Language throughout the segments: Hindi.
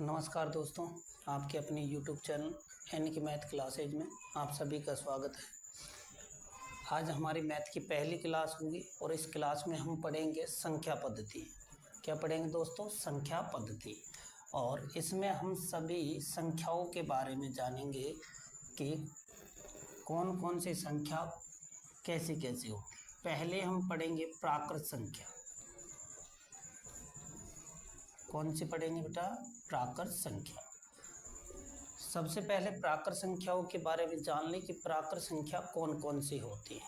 नमस्कार दोस्तों, आपके अपने YouTube चैनल एन की मैथ क्लासेज में आप सभी का स्वागत है। आज हमारी मैथ की पहली क्लास होगी और इस क्लास में हम पढ़ेंगे संख्या पद्धति। क्या पढ़ेंगे दोस्तों? संख्या पद्धति। और इसमें हम सभी संख्याओं के बारे में जानेंगे कि कौन कौन सी संख्या कैसी कैसी हो। पहले हम पढ़ेंगे प्राकृत संख्या। कौन सी पढ़ेंगे बेटा? प्राकृत संख्या। सबसे पहले प्राकृत संख्याओं के बारे में जान लें कि प्राकृत संख्या कौन कौन सी होती है।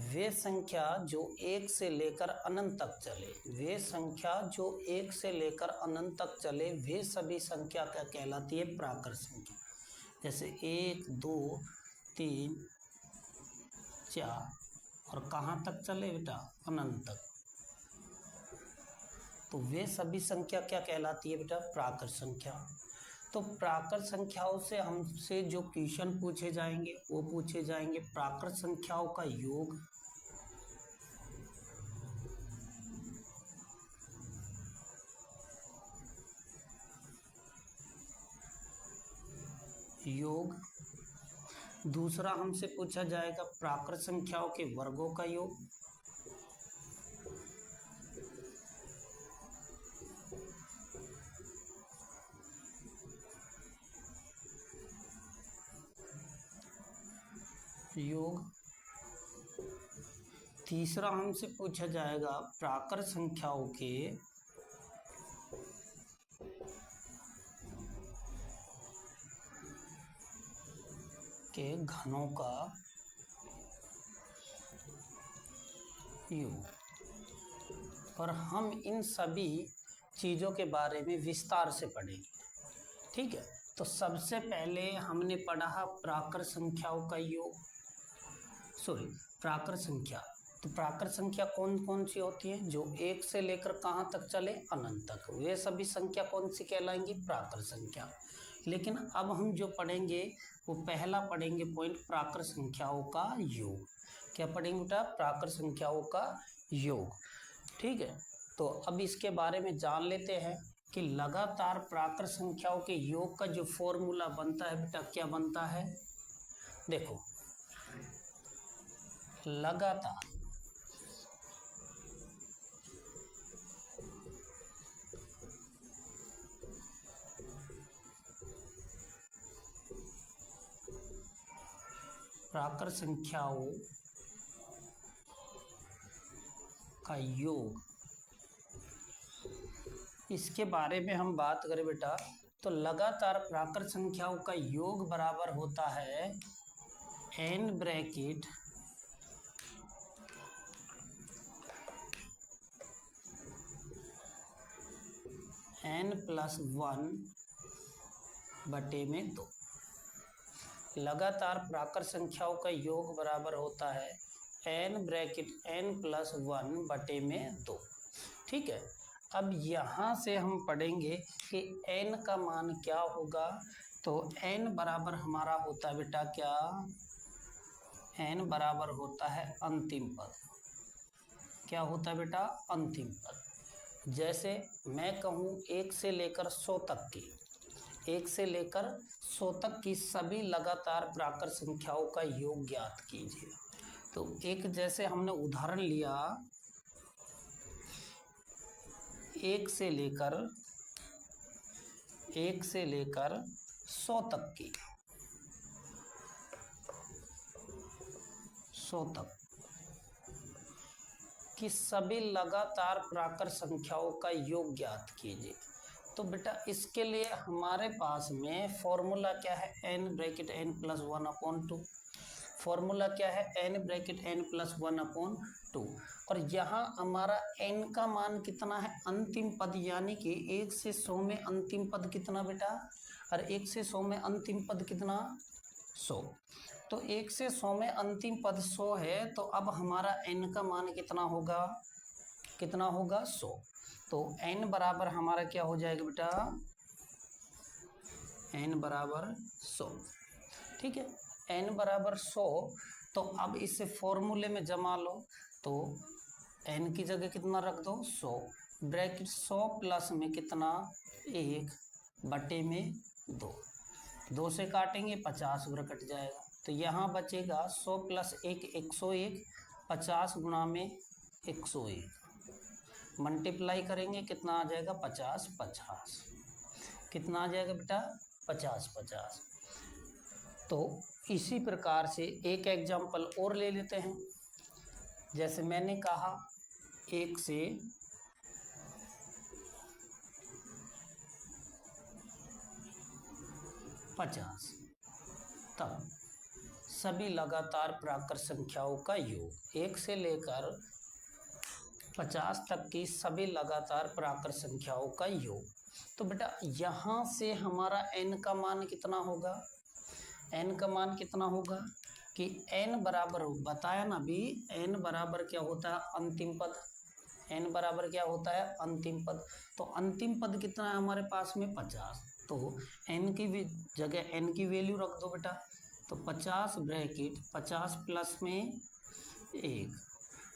वे संख्या जो एक से लेकर अनंत तक चले, वे संख्या जो एक से लेकर अनंत तक चले, वे सभी संख्या क्या कहलाती है? प्राकृत संख्या। जैसे 1, 2, 3, 4 और कहाँ तक चले बेटा? अनंत तक। तो वे सभी संख्या क्या कहलाती है बेटा? प्राकृत संख्या। तो प्राकृत संख्याओं से हमसे जो क्वेश्चन पूछे जाएंगे वो पूछे जाएंगे प्राकृत संख्याओं का योग, दूसरा हमसे पूछा जाएगा प्राकृत संख्याओं के वर्गों का योग, तीसरा हमसे पूछा जाएगा प्राकृत संख्याओं के घनों का योग। और हम इन सभी चीज़ों के बारे में विस्तार से पढ़ेंगे। ठीक है, तो सबसे पहले हमने पढ़ा प्राकृत संख्याओं का योग, प्राकृत संख्या। तो प्राकृत संख्या कौन कौन सी होती है? जो एक से लेकर कहाँ तक चले? अनंत तक। वे सभी संख्या कौन सी कहलाएंगी? प्राकृत संख्या। लेकिन अब हम जो पढ़ेंगे वो पहला पढ़ेंगे पॉइंट प्राकृत संख्याओं का योग। क्या पढ़ेंगे बेटा? प्राकृत संख्याओं का योग। ठीक है, तो अब इसके बारे में जान लेते हैं कि लगातार प्राकृत संख्याओं के योग का जो फॉर्मूला बनता है बेटा, क्या बनता है? देखो, लगातार प्राकृत संख्याओं का योग, इसके बारे में हम बात करें बेटा तो लगातार प्राकृत संख्याओं का योग बराबर होता है n ब्रैकेट n+1 बटे में 2। लगातार प्राकृत संख्याओं का योग बराबर होता है n ब्रैकेट n+1 बटे में 2। ठीक है, अब यहाँ से हम पढ़ेंगे कि n का मान क्या होगा। तो n बराबर हमारा होता है बेटा क्या? n बराबर होता है अंतिम पद। क्या होता है बेटा? अंतिम पद। जैसे मैं कहूँ 1 से लेकर 100 तक की, 1 से लेकर 100 तक की सभी लगातार प्राकृत संख्याओं का योग ज्ञात कीजिए। तो एक जैसे हमने उदाहरण लिया 1 से लेकर 100 तक की, 100 तक की सभी लगातार प्राकृत संख्याओं का योग ज्ञात कीजिए। तो बेटा इसके लिए हमारे पास में फॉर्मूला क्या है? n bracket n+1/2। फॉर्मूला क्या है? n bracket n+1/2। और यहाँ हमारा n का मान कितना है? अंतिम पद, यानी कि 1 से 100 में अंतिम पद कितना बेटा? और 1 से 100 में अंतिम पद कितना? 100। तो 1 से 100 में अंतिम पद 100 है, तो अब हमारा n का मान कितना होगा? कितना होगा? 100। तो n बराबर हमारा क्या हो जाएगा बेटा? n बराबर 100। ठीक है, n बराबर 100। तो अब इसे फॉर्मूले में जमा लो। तो n की जगह कितना रख दो? 100 ब्रैकेट 100 प्लस में कितना? 1 बटे में 2, 2 से काटेंगे 50 उधर कट जाएगा, तो यहाँ बचेगा 100 प्लस 1 101, 50 गुणा में 101 मल्टीप्लाई करेंगे कितना आ जाएगा 50 50, कितना आ जाएगा बेटा 50 50। तो इसी प्रकार से एक एग्जाम्पल और ले लेते हैं। जैसे मैंने कहा 1 से 50, तब सभी लगातार प्राकृत संख्याओं का योग, 1 से लेकर 50 तक की सभी लगातार प्राकृत संख्याओं का योग। तो बेटा यहाँ से हमारा n का मान कितना होगा, n का मान कितना होगा कि n बराबर हो, बताया ना अभी, n बराबर क्या होता है अंतिम पद, n बराबर क्या होता है अंतिम पद। तो अंतिम पद कितना है हमारे पास में 50, तो n की जगह n की वैल्यू रख दो बेटा, तो 50 ब्रैकेट 50 प्लस में 1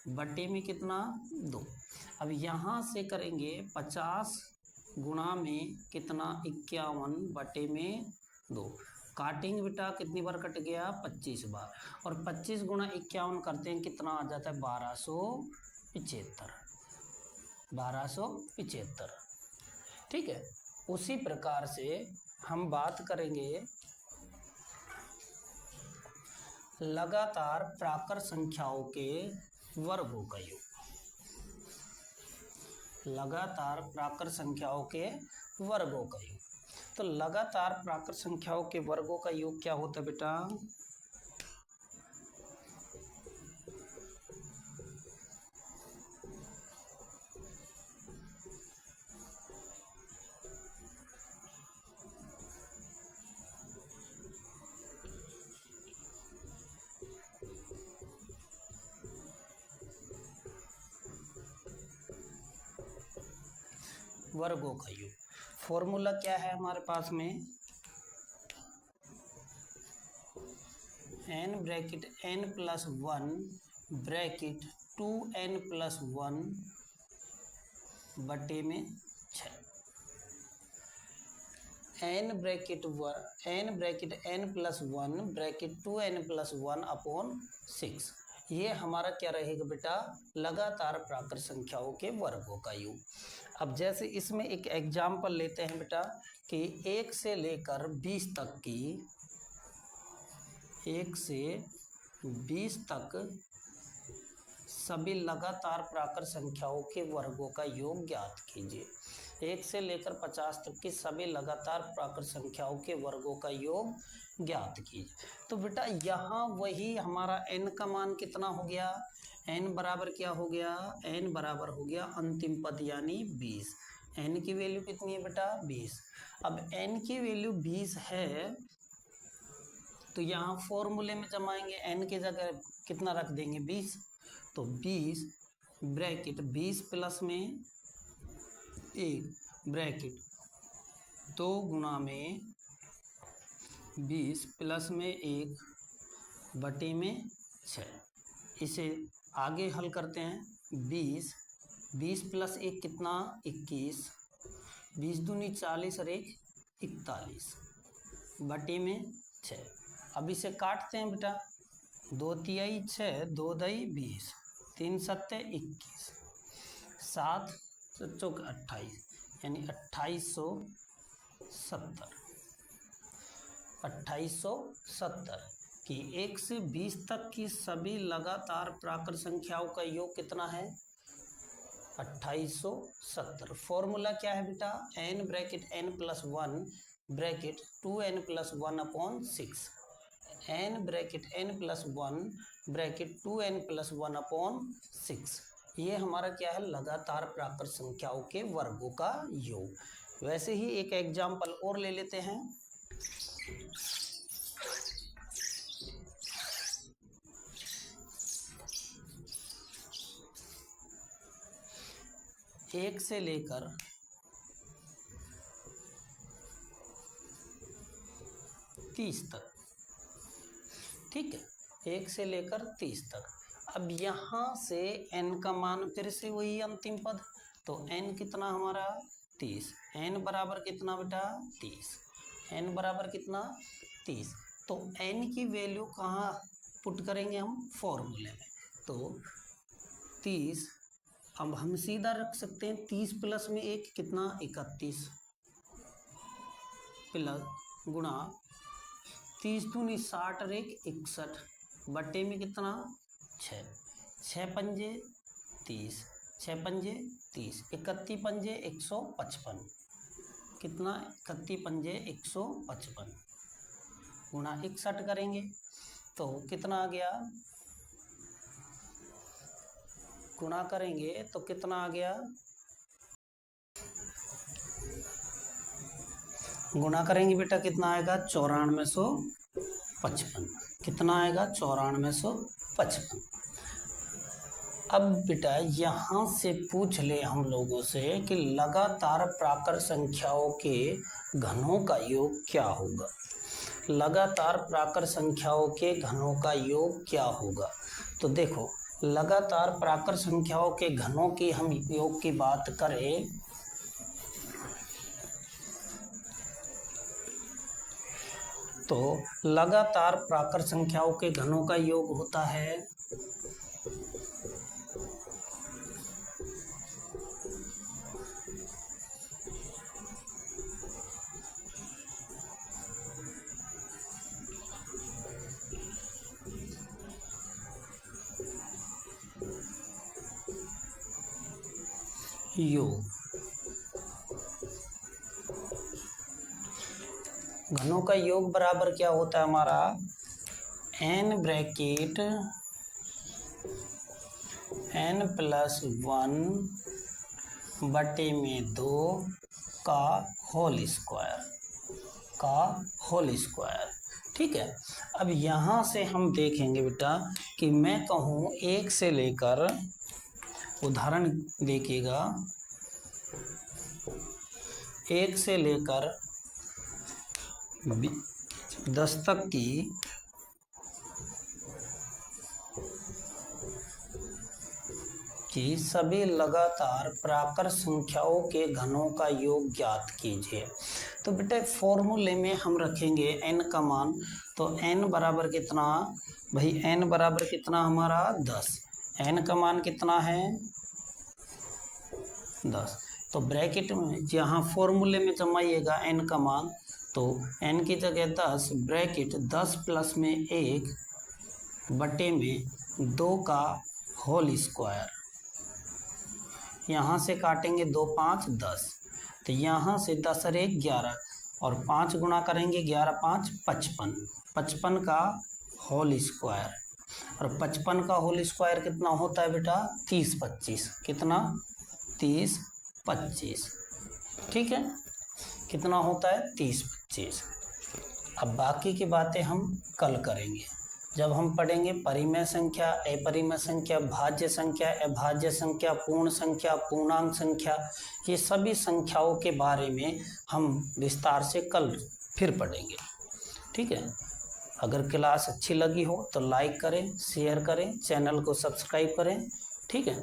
बटे में कितना 2। अब यहाँ से करेंगे 50 गुणा में कितना 51 बटे में 2, काटेंगे बेटा कितनी बार कट गया 25 बार, और 25 गुणा 51 करते हैं कितना आ जाता है 1275, 1275। ठीक है, उसी प्रकार से हम बात करेंगे लगातार प्राकृत संख्याओं के वर्गों का योग, लगातार प्राकृत संख्याओं के वर्गों का योग। तो लगातार प्राकृत संख्याओं के वर्गों का योग क्या होता है बेटा, वर्गों का योग। फॉर्मूला क्या है हमारे पास में, n bracket n plus 1 bracket 2n plus 1 बटे में 6, n bracket n plus 1 bracket 2n plus 1 upon 6। ये हमारा क्या रहेगा बेटा लगातार प्राकृत संख्याओं के वर्गों का योग। अब जैसे इसमें एक एग्जाम्पल लेते हैं बेटा कि 1 से लेकर 20 तक की, 1 से 20 तक सभी लगातार प्राकृत संख्याओं के वर्गों का योग ज्ञात कीजिए। 1 से लेकर 50 तक की सभी लगातार प्राकृत संख्याओं के वर्गों का योग ज्ञात कीजिए। तो बेटा यहाँ वही हमारा n का मान कितना हो गया, n बराबर क्या हो गया, n बराबर हो गया अंतिम पद यानी 20। n की वैल्यू कितनी है बेटा 20। अब n की वैल्यू 20 है तो यहाँ फॉर्मूले में जमाएंगे, n की जगह कितना रख देंगे 20, तो 20 ब्रैकेट 20 प्लस में 1 ब्रैकेट 2 गुणा में 20 प्लस में 1 बटे में 6। इसे आगे हल करते हैं, 20 प्लस 1 कितना 21, 20 दूनी 40 और 1 41 बटे में 6। अब इसे काटते हैं बेटा, 2 तिहाई 6, 2 दई 20, 3 सत्ते 21, 7 चौक 28 यानी 2870 कि 1 से 20 तक की सभी लगातार प्राकृत संख्याओं का योग कितना है 2870। फॉर्मूला क्या है बेटा, n bracket n plus 1 bracket 2n plus 1 upon 6, n bracket n plus 1 bracket 2n plus 1 upon 6। ये हमारा क्या है लगातार प्राकृत संख्याओं के वर्गों का योग। वैसे ही एक एग्जाम्पल और ले लेते हैं। एक से लेकर 30 तक, ठीक है, 1 से लेकर 30 तक। अब यहाँ से n का मान फिर से वही अंतिम पद, तो n कितना हमारा 30। n बराबर कितना बेटा 30। n बराबर कितना 30। तो n की वैल्यू कहाँ पुट करेंगे हम फॉर्मूले में। तो 30 अब हम सीधा रख सकते हैं 30 प्लस में 1 कितना 31 प्लस गुणा 30 दूनी 60 और 1 61 बटे में कितना 6 6 पंजे 30 6 पंजे 30 31 पंजे 155 कितना 31 पंजे 155 गुणा 61 करेंगे तो कितना आ गया, गुणा करेंगे तो कितना आ गया, गुणा करेंगे बेटा कितना आएगा 9455। कितना आएगा 9455। अब बेटा यहाँ से पूछ ले हम लोगों से कि लगातार प्राकृत संख्याओं के घनों का योग क्या होगा। लगातार प्राकृत संख्याओं के घनों का योग क्या होगा। तो देखो लगातार प्राकृत संख्याओं के घनों की हम योग की बात करें तो लगातार प्राकृत संख्याओं के घनों का योग होता है योग। घनों का योग बराबर क्या होता है हमारा n ब्रैकेट n प्लस 1 बटे में 2 का होल स्क्वायर। ठीक है। अब यहाँ से हम देखेंगे बेटा कि मैं कहूँ 1 से लेकर, उदाहरण देखिएगा 1 से लेकर 10 तक की सभी लगातार प्राकृत संख्याओं के घनों का योग ज्ञात कीजिए। तो बेटा फॉर्मूले में हम रखेंगे n का मान। तो n बराबर कितना भाई, n बराबर कितना हमारा 10। n का मान कितना है 10। तो ब्रैकेट में जहाँ फॉर्मूले में जमाइएगा n का मान, तो n की जगह 10 ब्रैकेट 10 प्लस में 1 बटे में 2 का होल स्क्वायर। यहाँ से काटेंगे 2 5 10, तो यहाँ से 10 और 1 11 और 5 गुणा करेंगे 11 5 55, 55 का होल स्क्वायर। और 55 का होल स्क्वायर कितना होता है बेटा 30 25। कितना 30 25। ठीक है, कितना होता है 30 25। अब बाकी की बातें हम कल करेंगे जब हम पढ़ेंगे परिमेय संख्या, अपरिमेय संख्या, भाज्य संख्या, अभाज्य संख्या, पूर्ण संख्या, पूर्णांक संख्या। ये सभी संख्याओं के बारे में हम विस्तार से कल फिर पढ़ेंगे। ठीक है। अगर क्लास अच्छी लगी हो तो लाइक करें, शेयर करें, चैनल को सब्सक्राइब करें। ठीक है।